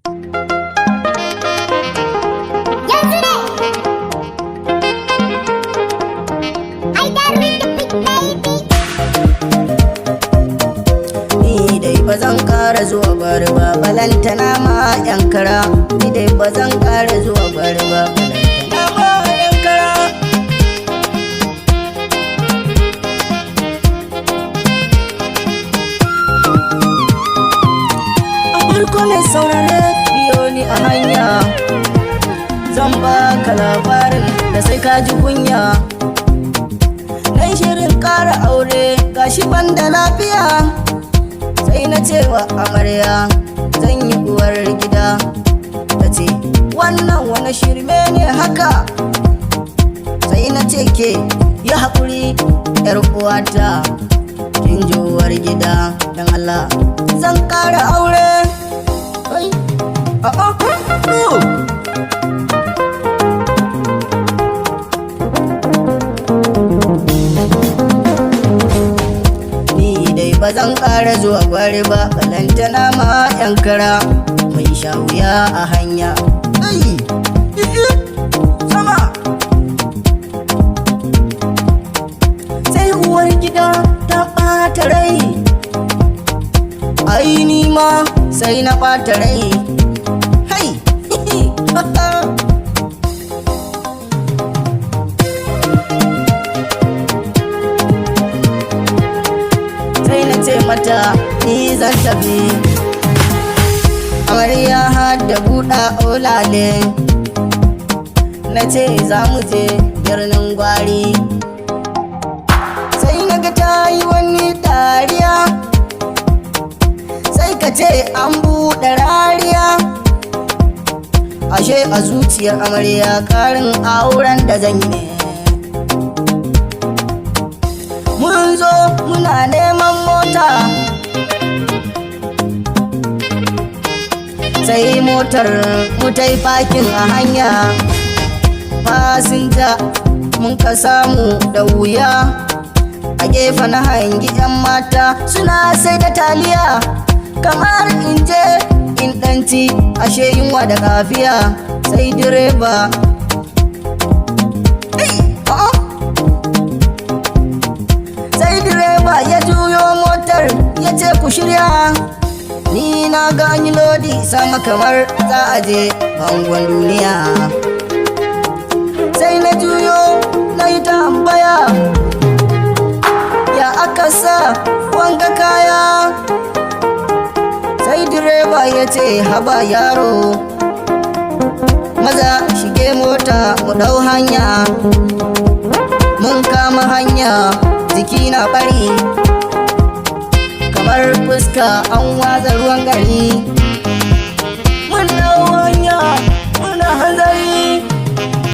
Ni dai ba zan ƙara zuwa bari ba, balantana ma yan kara. Ni dai ba zan ƙara zuwa bari ba, balantana ma yan kara. A farko mai saurare biyo ni a hanya, zan baka labarin da sai ka ji kunya. Nai shirin ƙara aure gashi ban da lafiya, sai na cewa amarya zan yi uwar gida. Ta ce wannan wani shirme ne haka, sai na ce ke yi haƙuri yar uwata, kin ji uwar gida don Allah zan ƙara aure. Ba zan ƙara zuwa gwari ba, balantana ma yan kara. Mai sha wuya a hanya, sama sai uwar gida ta ɓata rai. Ai ni ma sai na ɓata rai. Hai ce mata ni zan tafi, amarya har da buɗa olale. Na ce za mu je birnin gwari, sai na ga ta yi wani dariya, sai ka ce an buɗe rariya. Ashe a zuciyar amarya ƙarin auren da zan yi ne. Mun zo muna neman mota, sai motar mu ta yi fakin a hanya. Fasinja mun ka samu da wuya, a gefe na hangi 'yan mata suna sai da taliya. Kamar in je in ɗanci, ashe yunwa da kafiya. Sai direba ya juyo motar ya ce ku shirya, ni na gani lodi sama kamar za a je bangon duniya. Sai na juyo na yi tambaya, ya aka sa wanga kaya? Sai direba ya ce haba yaro, maza shige mota mu ɗau hanya. Mun kama hanya jiki na bari, kamar fuska an watsa ruwan gari.